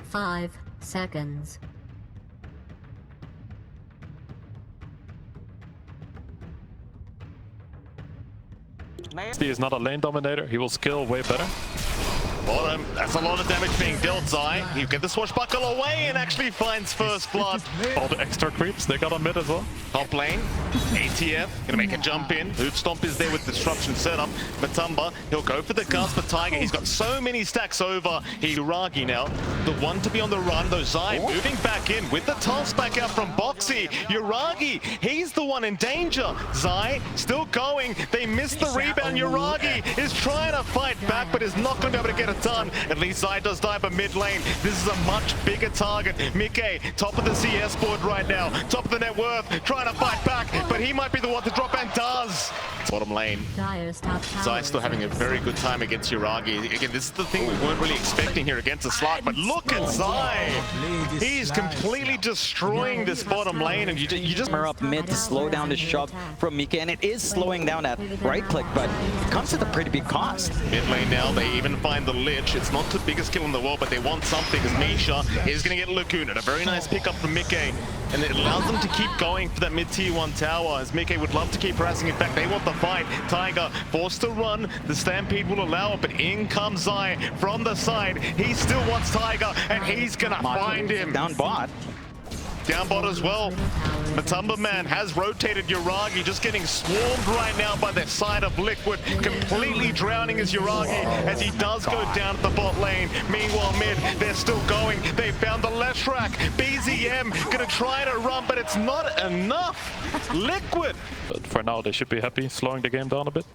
5 seconds. He is not a lane dominator. He will skill way better. Bottom, that's a lot of damage being dealt, Zai. He get the swashbuckle away and actually finds first blood. All the extra creeps, they got on mid as well. Top lane, ATF, gonna make a jump in. Hoop Stomp is there with disruption setup. Matumba, he'll go for the gas, but Tiger, he's got so many stacks over. Hiragi now, the one to be on the run, though Zai moving back in with the toss back out from Boxy. Yuragi, he's the one in danger. Zai still going, they missed the rebound. Yuragi is trying to fight back, but is not gonna be able to get it done. At least Zai does die for mid lane. This is a much bigger target. Mickey, top of the CS board right now, top of the net worth, trying to fight back, but he might be the one to drop and does. Bottom lane, Zai still having a very good time against Yuragi. Again, this is the thing we weren't really expecting here against a Slark, but look at Zai. He's completely destroying this bottom lane, and you just are up mid to slow down the shove from Mika, and it is slowing down that right click, but it comes at a pretty big cost. Mid lane now, they even find the Lich. It's not the biggest kill in the world, but they want something, as Misha is going to get Lacuna. A very nice pickup from Mickey, and it allows them to keep going for that mid tier 1 tower, as Mickey would love to keep harassing. In fact, they want the fight. Tiger forced to run. The Stampede will allow it, but in comes Zai from the side. He still wants Tiger, and he's going to find him. Down bot. Down bot as well. Matumba man has rotated Yuragi, just getting swarmed right now by the side of Liquid, completely drowning his Yuragi as he does go down at the bot lane. Meanwhile mid, they're still going. They found the Leshrac. BZM gonna try to run, but it's not enough. Liquid. But for now, they should be happy, slowing the game down a bit.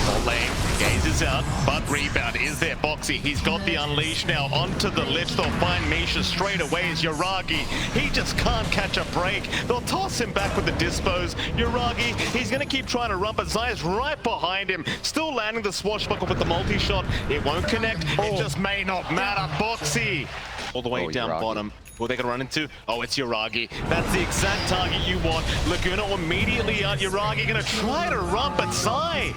Bot lane, gazes out, but rebound is there. Boxy, he's got the unleash now onto the Lich. They'll find Misha straight away as Yuragi. He just can't catch a break. They'll toss him back with the dispose. Yuragi, he's going to keep trying to run, but Zai's right behind him. Still landing the swashbuckle with the multi-shot. It won't connect. It just may not matter. Boxy, all the way down Yuragi. bottom. Who are they gonna run into? Oh, it's Yuragi. That's the exact target you want. Laguna immediately out. Yuragi gonna try to run, but Zai.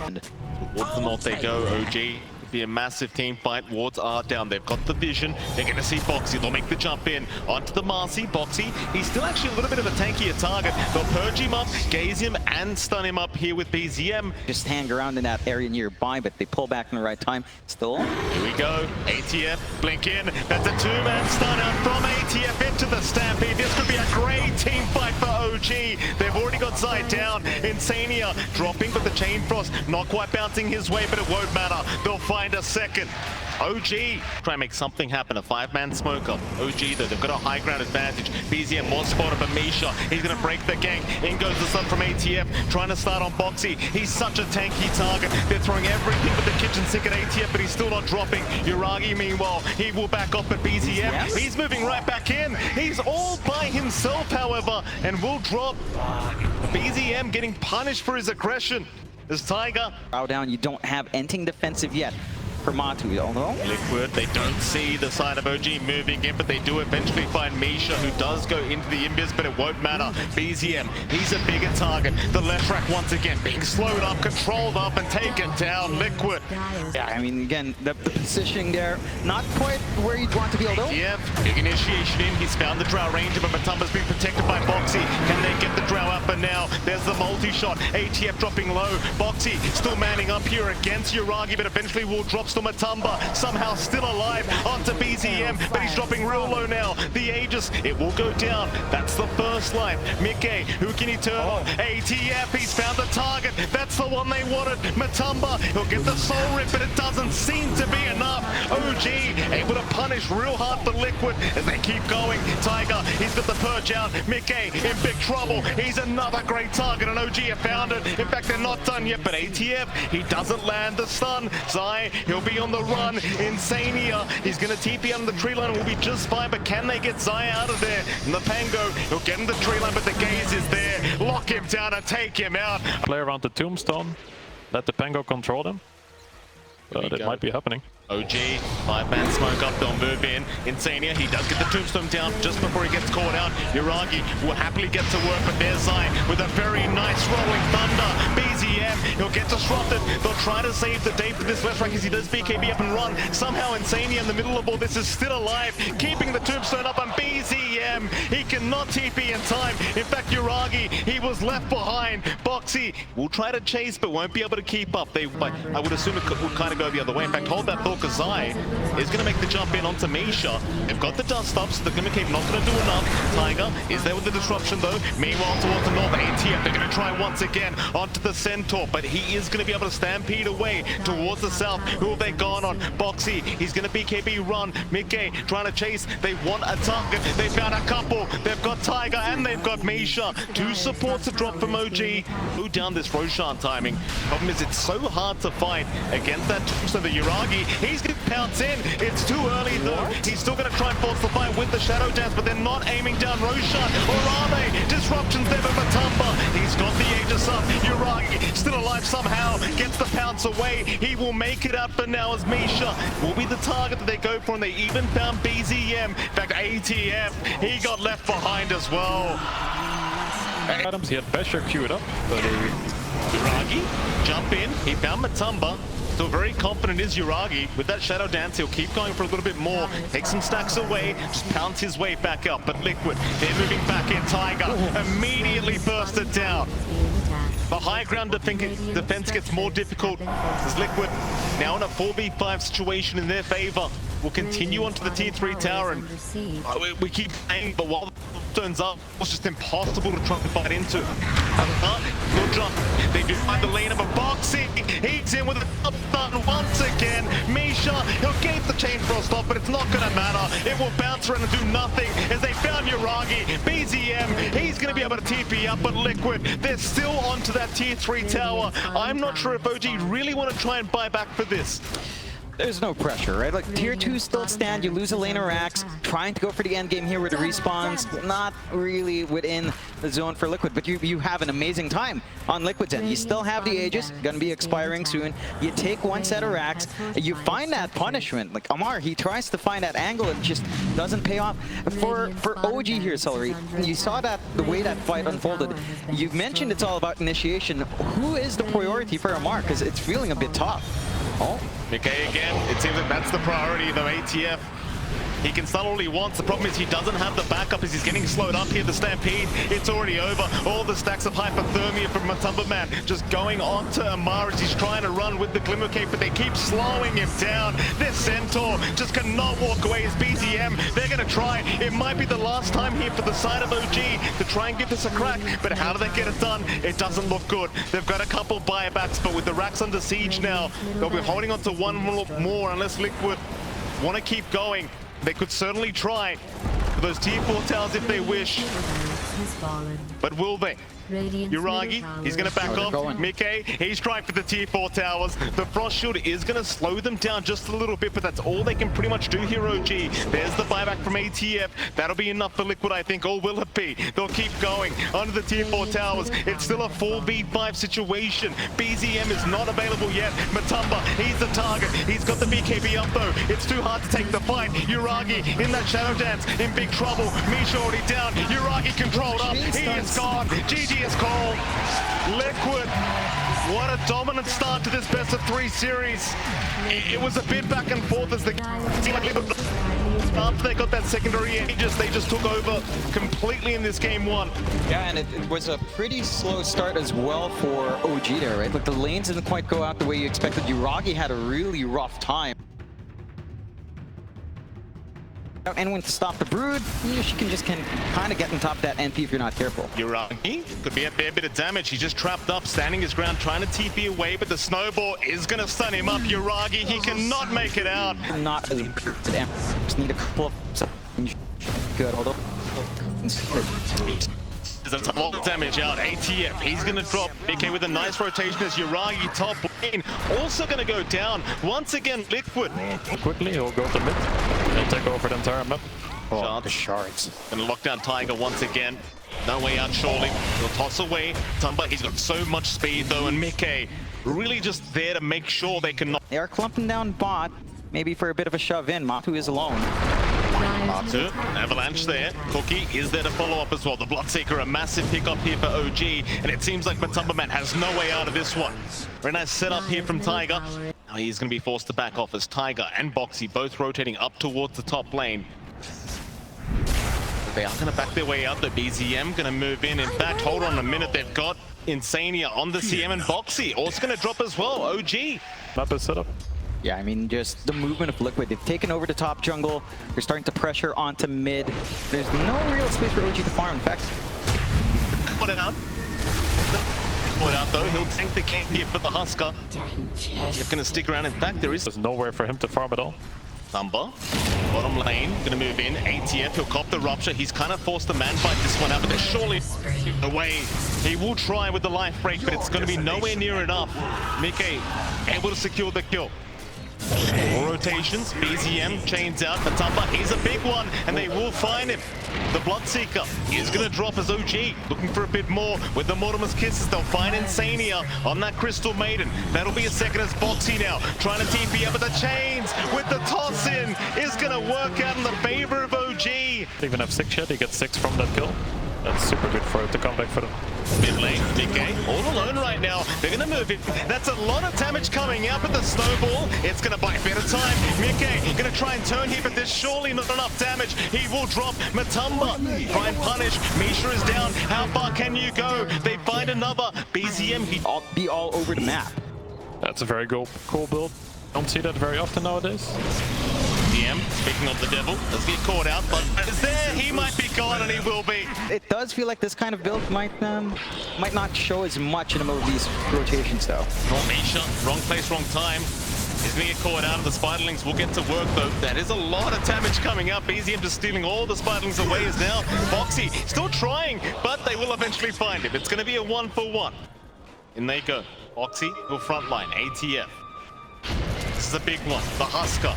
Towards the north they go, OG. Be a massive team fight. Wards are down. They've got the vision. They're going to see Boxy. They'll make the jump in onto the Marcy. Boxy, he's still actually a little bit of a tankier target. They'll purge him up, gaze him, and stun him up here with BZM. Just hang around in that area nearby, but they pull back in the right time. Still. Here we go. ATF, blink in. That's a two-man stun out from ATF into the Stampede. This could be a great team fight for OG. They've already got Zai down. Insania dropping, but the Chain Frost not quite bouncing his way, but it won't matter. They'll find a second. OG try and make something happen. A 5-man smoker. OG though, they've got a high ground advantage. BZM more spotted, but Misha, he's gonna break the gang. In goes the sun from ATF, trying to start on Boxy. He's such a tanky target. They're throwing everything but the kitchen sink at ATF, but he's still not dropping. Yuragi, meanwhile, he will back off, but BZM, he's moving right back in. He's all by himself, however, and will drop. BZM getting punished for his aggression. As Tiger. Bow down, you don't have anything defensive yet for Matu, although. Liquid, they don't see the side of OG moving in, but they do eventually find Misha, who does go into the Invis, but it won't matter. BZM, he's a bigger target. The left rack once again being slowed up, controlled up, and taken down. Liquid. Yeah, I mean, again, the positioning there, not quite where you'd want to be, although. Yeah, big initiation in. He's found the Drow Ranger, but Matumba's been protected by Boxy. Can they get the Drow out? But now there's the multi-shot. ATF dropping low. Boxy still manning up here against Yuragi, but eventually will drop to Matumba. Somehow still alive onto BZM, but he's dropping real low now. The Aegis, it will go down. That's the first life. Mickey, who can he turn on? ATF, he's found the target. That's the one they wanted. Matumba, he'll get the soul rip, but it doesn't seem to be enough. OG able to punish real hard for Liquid as they keep going. Tiger, he's got the perch out. Mickey in big trouble. He's another great target, and OG have found it. In fact, they're not done yet, but ATF, he doesn't land the stun. Zai, he'll be on the run. Insania, he's going to TP under the tree line, will be just fine, but can they get Zai out of there? And the Pango, he'll get in the tree line, but the gaze is there. Lock him down and take him out. Play around the tombstone, let the Pango control them. It might be happening. OG, 5-man smoke up, they'll move in. Insania, he does get the tombstone down just before he gets caught out. Yuragi will happily get to work, but there's Zai with a very nice rolling thunder. BZM, he'll get disrupted. They'll try to save the day for this left right as he does BKB up and run. Somehow Insania in the middle of all this is still alive, keeping the tombstone up, and BZM, he cannot TP in time. In fact, Yuragi, he was left behind. Boxy will try to chase, but won't be able to keep up. I would assume it would kind of go the other way. In fact, hold that thought, because Zai is going to make the jump in onto Misha. They've got the dust up, so the Glimmercape not going to do enough. Tiger is there with the disruption though. Meanwhile, towards the north, ATF, they're going to try once again onto the Centaur, but he is going to be able to stampede away towards the south. Who have they gone on? Boxy, he's going to BKB run. Mickey trying to chase. They want a target. They found a couple. They've got Tiger and they've got Misha. Two supports to drop from OG. Go down this Roshan timing. Problem is, it's so hard to fight against that tombstone. The Yuragi, he's going to pounce in. It's too early though. He's still going to try and force the fight with the Shadow Dance, but they're not aiming down Roshan. Or are they? Disruptions there for Matumba. He's got the Aegis up. Yuragi still alive somehow. Gets the pounce away. He will make it out for now as Misha will be the target that they go for, and they even found BZM. In fact, ATF, he got left behind as well. Adams, he had Besher queued up, but Yuragi, jump in. He found Matumba. Still very confident is Yuragi. With that Shadow Dance, he'll keep going for a little bit more. Take some stacks away, just pounce his way back up. But Liquid, they're moving back in. Tiger immediately bursted down. The high ground defense gets more difficult as Liquid now in a 4v5 situation in their favor. We'll continue onto the tier 3 tower, and we keep playing, but while the turns up, it's just impossible to try and fight into. Good job. They do find the lane of a Boxy. He's in with a up button once again. Misha, he'll gain the chain for a stop, but it's not going to matter. It will bounce around and do nothing as they found Yuragi. BZM, he's going to be able to TP up, but Liquid, they're still onto that tier 3 tower. I'm not sure if OG really want to try and buy back for this. There's no pressure, right? Like, tier 2 still stand, you lose a lane or axe, trying to go for the end game here with the respawns, not really within the zone for Liquid, but you have an amazing time on Liquid's end. You still have the Aegis, gonna be expiring soon. You take one set of racks, you find that punishment. Like Amar, he tries to find that angle, it just doesn't pay off. For OG here, Celery, you saw that the way that fight unfolded. You mentioned it's all about initiation. Who is the priority for Amar? Because it's feeling a bit tough. Oh. Okay, again, it seems like that's the priority, though. ATF, he can stun all he wants. The problem is he doesn't have the backup as he's getting slowed up here. The Stampede, it's already over. All the stacks of hypothermia from Matumba Man just going on to Amar as he's trying to run with the Glimmercape, but they keep slowing him down. This Centaur just cannot walk away as BZM. They're going to try. It might be the last time here for the side of OG to try and give this a crack, but how do they get it done? It doesn't look good. They've got a couple buybacks, but with the racks under siege now, they'll be holding on to one more unless Liquid want to keep going. They could certainly try for those tier 4 towers if they wish, but will they? Yuragi, he's going to back off. Mickey, he's trying for the tier 4 towers. The Frost Shield is going to slow them down just a little bit, but that's all they can pretty much do here, OG. There's the buyback from ATF. That'll be enough for Liquid, I think, or will it be? They'll keep going under the tier 4 towers. It's still a 4v5 situation. BZM is not available yet. Matumba, he's the target. He's got the BKB up, though. It's too hard to take the fight. Yuragi in that Shadow Dance, in big trouble. Misha already down. Yuragi controlled up. He is gone. GG is called. Liquid, what a dominant start to this best of 3 series. It was a bit back and forth as the after they got that secondary Aegis, they just took over completely in this game 1. Yeah, and it was a pretty slow start as well for OG there, right? Like, the lanes didn't quite go out the way you expected. Yuragi had a really rough time. Anyone to stop the Brood, she can just kind of get on top of that NP if you're not careful. Yuragi could be a fair bit of damage. He's just trapped up, standing his ground, trying to TP away, but the snowball is going to stun him up. Yuragi, he cannot make it out. Not as damn. Just need a couple of seconds. Good, hold up. There's a lot of damage out. ATF, he's going to drop. BK with a nice rotation as Yuragi top lane. Also going to go down. Once again, Liquid. quickly he'll go to mid and take over the entire map. Oh, the shards. Gonna lock down Tiger once again. No way out, surely. He'll toss away. Tumba, he's got so much speed though, and Mickey really just there to make sure they can knock. They are clumping down bot. maybe for a bit of a shove in. Matu is alone. Matu, avalanche there. Cookie is there to follow up as well. The Bloodseeker, a massive pickup here for OG, and it seems like Matumba Man has no way out of this one. Very nice setup here from Tiger. Now he's going to be forced to back off as Tiger and Boxy both rotating up towards the top lane. They are going to back their way out. The BZM going to move in. In fact, hold on a minute. They've got Insania on the CM, and Boxy also going to drop as well. OG. Not the setup. Yeah, I mean, just the movement of Liquid. They've taken over the top jungle. They're starting to pressure onto mid. There's no real space for OG to farm. In fact, Put it out. Put it out though. He'll tank the king here for the Husker. He's going to stick around. In fact, There's nowhere for him to farm at all. Thumba, bottom lane, gonna move in. ATF, he'll cop the rupture. He's kind of forced to man fight this one out, but they're surely away. He will try with the life break, but it's gonna be nowhere near enough. Mickey able to secure the kill. More rotations, BZM chains out. Matumba, he's a big one, and they will find him. The Bloodseeker is going to drop as OG, looking for a bit more with the Mortimer's Kisses. They'll find Insania on that Crystal Maiden. That'll be a second as Boxy now, trying to TP up, but the chains with the toss in is going to work out in the favor of OG. They even have 6 yet, he gets 6 from that kill. That's super good for it to come back for them. Mid lane, Mickey, all alone right now. They're going to move it. That's a lot of damage coming out with the snowball. It's going to buy a bit of time. Mickey going to try and turn here, but there's surely not enough damage. He will drop. Matumba, try and punish. Misha is down. How far can you go? They find another. BZM, I'll be all over the map. That's a very cool build. Don't see that very often nowadays. DM, speaking of the devil, does get caught out, but is there? He might be gone, and he will be. It does feel like this kind of build might not show as much in of these rotations, though. Wrong Misha, wrong place, wrong time. He's going to get caught out, and the Spiderlings will get to work, though. That is a lot of damage coming up. BZM just stealing all the Spiderlings away is now. Boxy still trying, but they will eventually find him. It's going to be a 1-for-1. In they go. Boxy will frontline. ATF. This is a big one. The Husker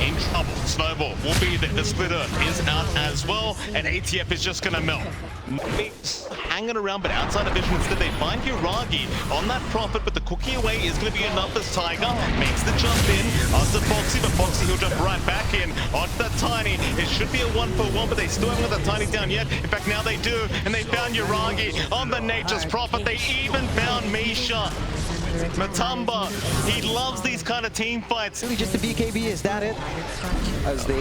in trouble. Snowball will be there. The Splitter is out as well, and ATF is just going to melt. Hanging around, but outside of vision instead, they find Uragi on that Prophet, but the cookie away is going to be enough as Tiger makes the jump in onto Boxy, but Boxy he'll jump right back in onto that Tiny. It should be a 1-for-1, but they still haven't got the Tiny down yet. In fact, now they do, and they found Uragi on the Nature's Prophet. They even found Misha. Matumba, he loves these kind of team fights. Really just a BKB, is that it? As they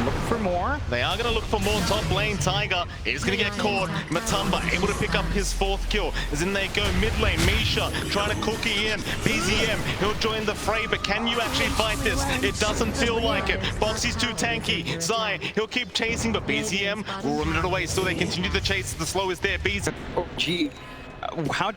look for more. They are going to look for more top lane. Tiger is going to get caught. Matumba able to pick up his 4th kill. As in they go mid lane. Misha trying to cookie in. BZM, he'll join the fray, but can you actually fight this? It doesn't feel like it. Boxy's too tanky. Zai, he'll keep chasing, but BZM will run it away. Still they continue the chase. The slow is there. BZM. Oh, gee. How...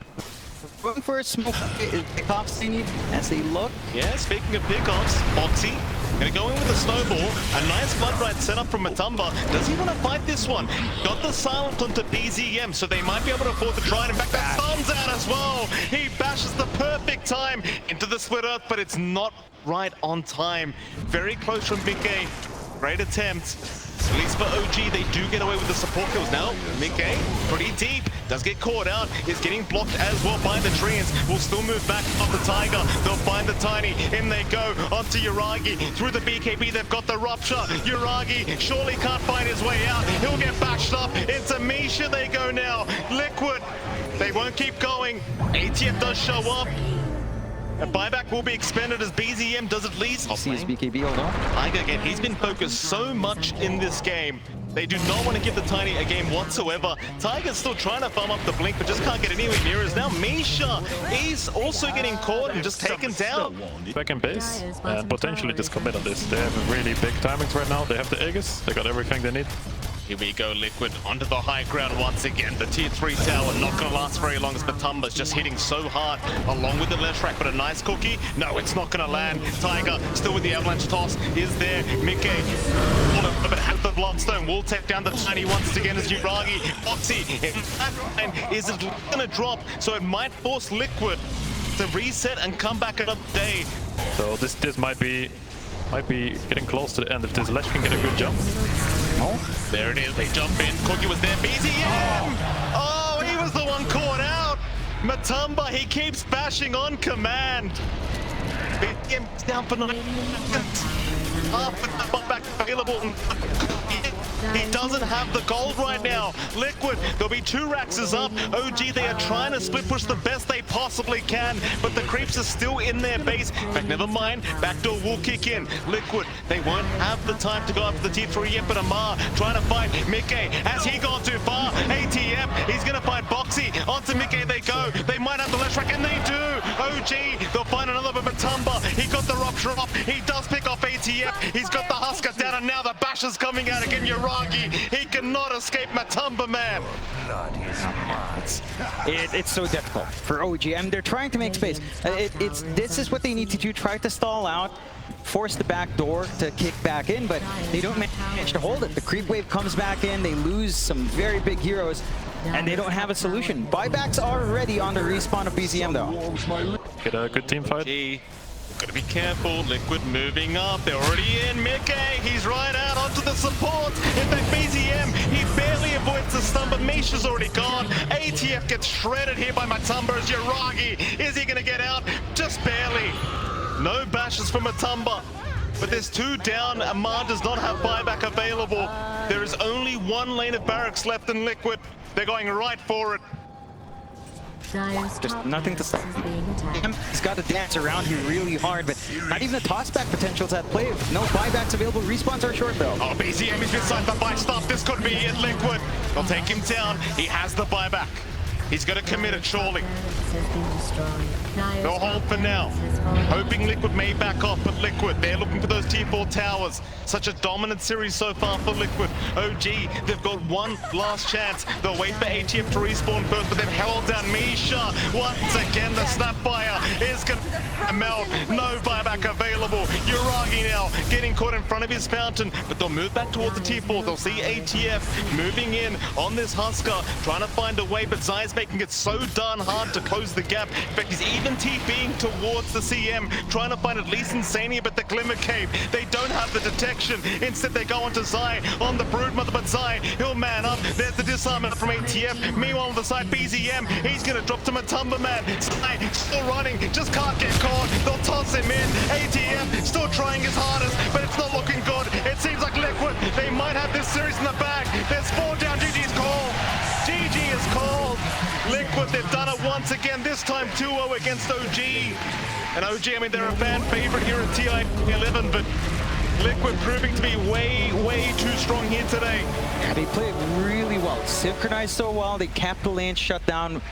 Going for a smoke pickoffs they need as they look. Yeah, speaking of pickoffs, Boxy gonna go in with a snowball. A nice flood ride set up from Matumba. Does he want to fight this one? Got the silence onto BZM, so they might be able to afford to try it. In fact, that thumbs out as well. He bashes the perfect time into the split earth, but it's not right on time. Very close from Mickey. Great attempt. At least for OG, they do get away with the support kills now. Mickey, pretty deep, does get caught out, is getting blocked as well by the Treants. Will still move back off the Tiger. They'll find the Tiny. In they go onto Uragi. Through the BKB, they've got the Rupture. Uragi surely can't find his way out. He'll get bashed up. Into Misha they go now. Liquid, they won't keep going. ATF does show up. A buyback will be expended as BZM does at least. See his BKB, hold on. Tiger again, he's been focused so much in this game. They do not want to give the Tiny a game whatsoever. Tiger's still trying to farm up the Blink, but just can't get anywhere near us. Now Misha, he's also getting caught and just taken down. Back in base and potentially just commit on this. They have really big timings right now. They have the Aegis. They got everything they need. Here we go, Liquid onto the high ground once again. The tier 3 tower not going to last very long as Matumba's just hitting so hard along with the left track, but a nice cookie. No, it's not going to land. Tiger still with the avalanche toss is there. Mickey, but has the Bloodstone. Will take down the Tiny once again as Uragi. Boxy is going to drop, so it might force Liquid to reset and come back another day. So this might be getting close to the end if this Ledge can get a good jump. Oh, there it is. They jump in. Cookie was there. BZM! Oh, he was the one caught out. Matumba, he keeps bashing on command. BZM's down for 9 seconds. half of the bot back available. He doesn't have the gold right now. Liquid, there'll be 2 Raxes up. OG, they are trying to split push the best they possibly can, but the creeps are still in their base. In fact, never mind, backdoor will kick in. Liquid, they won't have the time to go after the tier 3 yet, but Amar trying to fight Mickey. Has he gone too far? ATF, he's gonna find Boxy. Onto Mickey they go. They might have the left track, and they do. OG, they'll find another Matumba. He got the rupture up. He does pick off ATF. He's got the Husker down, and now the Bash is coming out again. Yuragi, he cannot escape Matumba, man. It's so difficult for OG, and they're trying to make space. This is what they need to do, try to stall out, force the back door to kick back in, but they don't manage to hold it. The creep wave comes back in, they lose some very big heroes, and they don't have a solution. Buybacks are ready on the respawn of BZM though. Get a good team fight. Gotta be careful. Liquid moving up. They're already in. Mickey, he's right out onto the support. In fact, BZM, he barely avoids the stun, but Misha's already gone. ATF gets shredded here by Matumba. Yuragi, is he gonna get out? Just barely. No bashes from Matumba. But there's 2 down. Amar does not have buyback available. There is only 1 lane of barracks left in Liquid. They're going right for it. Just nothing to stop. He's got to dance around here really hard, but not even the tossback potential's at play. No buybacks available. Respawns are short though. Oh, BZM is inside the buy stop. This could be it, Liquid. They'll take him down. He has the buyback. He's going to commit it, surely. They'll hold for now. Hoping Liquid may back off, but Liquid, they're looking for those tier 4 towers. Such a dominant series so far for Liquid. OG, they've got 1 last chance. They'll wait for ATF to respawn first, but they've held down Misha. Once again, the Snapfire is going to melt. No buyback available. Yuragi now getting caught in front of his fountain, but they'll move back towards the tier 4. They'll see ATF moving in on this Husker, trying to find a way, but Zai's making it so darn hard to close the gap. In fact, he's even TPing towards the CM, trying to find at least Insania, but the Glimmer Cave, they don't have the detection. Instead, they go onto Zai on the Broodmother, but Zai, he'll man up. There's the disarmament from ATF. Meanwhile, on the side, BZM, he's going to drop to Matumba, man. Zai still running, just can't get caught. They'll toss him in. ATF still trying his hardest, but it's not looking good. It seems like Liquid, they might have this series in the bag. There's 4 down. GG's call. GG is called. Liquid, they've done it once again, this time 2-0 against OG. And OG, I mean, they're a fan favorite here at TI11, but Liquid proving to be way too strong here today. Yeah, they played really well, synchronized so well, they kept the lane shut down